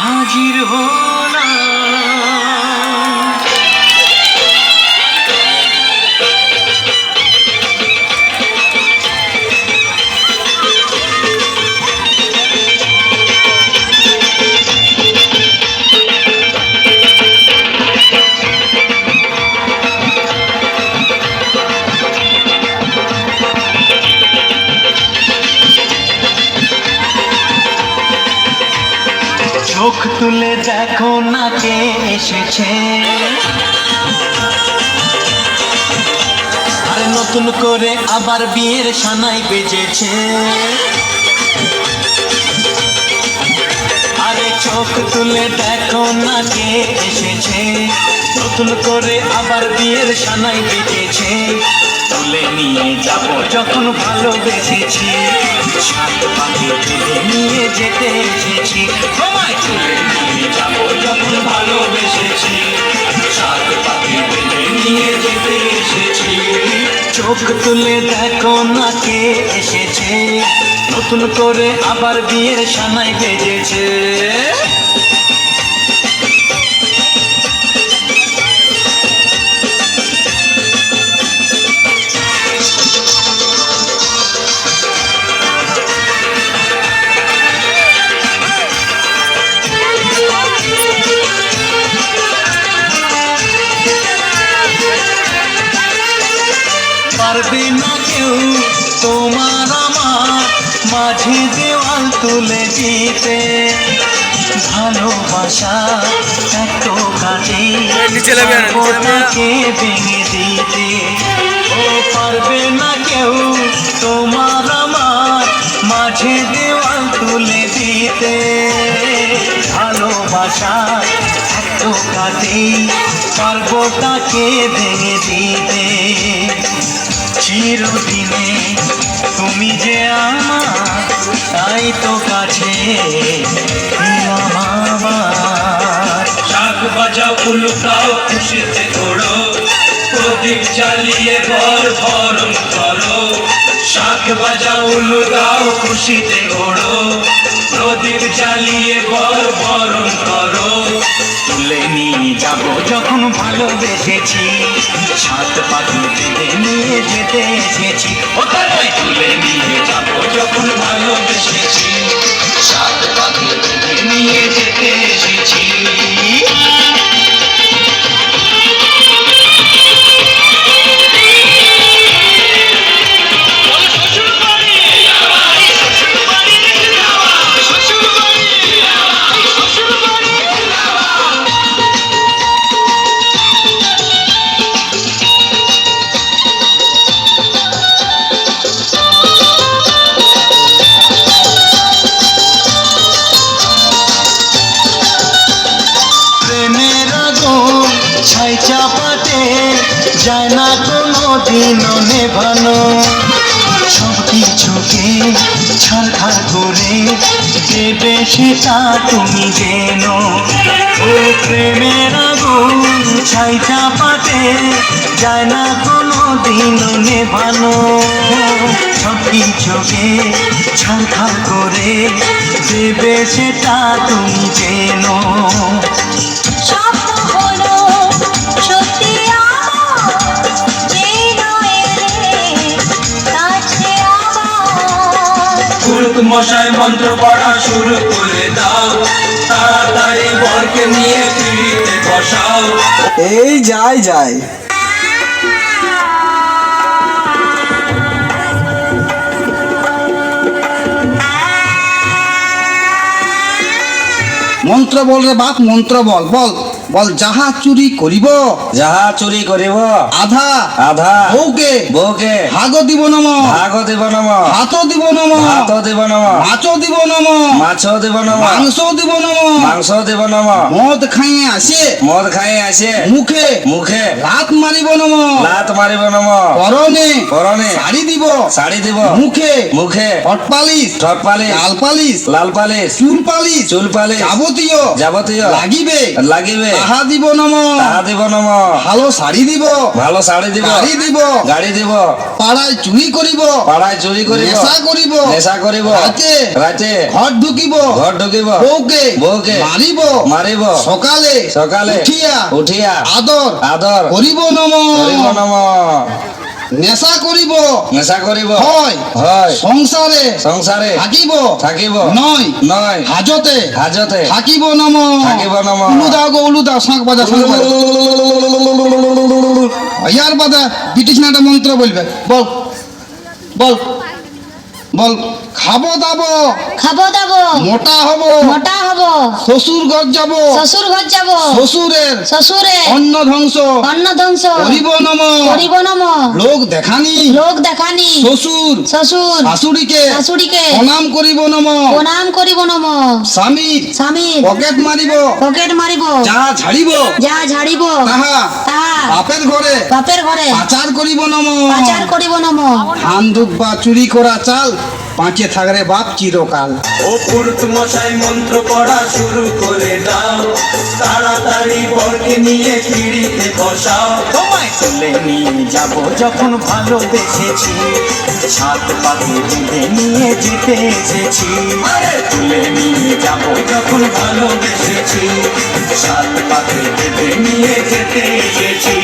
হাজির হলাম। চোখ তুলে দেখো না কে এসেছে, আর নতুন করে আবার বিয়ের সানাই বেজেছে। আরে চোখ তুলে দেখো না কে এসেছে, নতুন করে আবার বিয়ের সানাই বেজেছে। তুলে নিয়ে যাব যখন ভালোবেসেছি, সাত পাখি তুলে নিয়ে যেতে এসেছি। তোমায় তুলে নিয়ে যাব যখন ভালোবেসেছি, সাত পাখি তুলে নিয়ে যেতে এসেছি। চোখ তুলে দেখো না কে এসেছে, নতুন করে আবার বিয়ের সানাই বেজেছে। পারবে না কেউ তোমার আমার মাঝে দেওয়াল তুলে দিতে, ভালোবাসা এত কাটে তাকে ভেঙে দিতে। ও পারবে না কেউ তোমার আমার মাঝে দেওয়াল তুলে দিতে, ভালোবাসা এত কাটে পারবো তাকে ভেঙে দিতে। চিরদিনে তুমি যে আমার, তাই তো কাছে আমার। শাক বাজাও উলুকাও খুশিতে ঘোড়ো, প্রদীপ জ্বালিয়ে বর বরণ করো। শাক বাজাও উলুকাও খুশিতে ঘোড়ো, প্রদীপ জ্বালিয়ে বর বরণ করো। তুলে নিয়ে যাব যখন ভালোবেসেছি, সাত পাখি তুলে নিয়ে যেতে এসেছি। ওখানে তুলে নিয়ে যাব যখন ভালোবেসেছি, সাত পাখি তুলে নিয়ে যেতে এসেছি। ছাই চাপাতে যায় না কোনো দিনও নেভানো, সব কিছুকে ছাড়খাড় করে দেবে সেটা তুমি যেন। ও প্রেমের আগুন ছাই চাপাতে যায় না কোনো দিনও নেভানো, সব কিছুকে ছাড়খাড় করে দেবে সেটা তুমি যেন। মশাই মন্ত্র পড়া শুরু করে দাও, তাড়াতাড়ি বরকে নিয়ে পিড়িতে বসাও। এই যাই যাই মন্ত্র বল রে বাপ, মন্ত্র বল বল বল। যাহা চুরি করিব, যাহা চুরি করিব, আধা আধা বউকে বউকে ভাগ দিব নম, ভাগ দিব নম, ভাত দিব নম, ভাত দিব নম, মাছ দিব নম, মাছ দিব নম, মাংস দিব নম, মাংস দিব নম। মদ খাইয়ে আসে, মদ খাই আসে মুখে মুখে লাত মারিব নম, লাত মারিব নম, পরনে পরনে শাড়ি দিব, শাড়ি দিব, মুখে মুখে ঠট পালিশ, ঠট পালিশ, লাল পালিশ, লাল পালিশ, চুল পালিশ, চুল পালিশ, যাবতীয় যাবতীয় লাগিবে লাগিবে তাহা দিব নম তাহা দিব নম ভালো শাড়ি দিব ভালো শাড়ি দিব গাড়ি দিব গাড়ি দিব পাড়ায় চুরি করিব পাড়ায় চুরি করিব নেশা করিব নেশা করিব রাতে রাতে ঘর ঢুকিব ঘর ঢুকিব বউকে বউকে মারিব মারিব সকালে সকালে উঠিয়া উঠিয়া আদর আদর করিব নম করিব নম নেশা করিব নেশা করিব হয় হয় সংসারে সংসারে থাকিব থাকিব নয় নয় হাজতে হাজতে থাকিব নম থাকিব নম উলু দাও গো উলু দাও শাঁখ বাজা শাঁখ বাজা ইয়ার বাদা ব্রিটিশ না একটা মন্ত্র বলবে বল বল বল খাবো দাবো খাবো দাবো মোটা হব মোটা হব শ্বশুর ঘর যাব শ্বশুর ঘর যাব শ্বশুরের শ্বশুরে অন্ন ধ্বংস অন্ন ধ্বংস করিব নম করিব নম লোক দেখানি লোক দেখানি শ্বশুর শ্বশুর শাশুড়িকে শাশুড়িকে প্রণাম করিব নম প্রণাম করিব নম স্বামীর স্বামীর পকেট মারিব পকেট মারিব যাহা ঝাড়িব যা ঝাড়িব তাহা তাহা বাপের ঘরে বাপের ঘরে পাচার করিব নম পাচার করিব নম ধান দুব্বা চুরি করা চাল পাঁচে থাকরে বাপ চিরকাল ও পুরুত মশাই মন্ত্র পড়া শুরু করে দাও তাড়াতাড়ি বরকে নিয়ে পিড়িতে বসাও তোমায় তুলে নিয়ে যাব যখন ভালোবেসেছি সাত পাকে বেঁধে নিয়ে যেতে এসেছি তুলে নিয়ে যাব যখন ভালোবেসেছি সাত পাকে বেঁধে নিয়ে যেতে এসেছি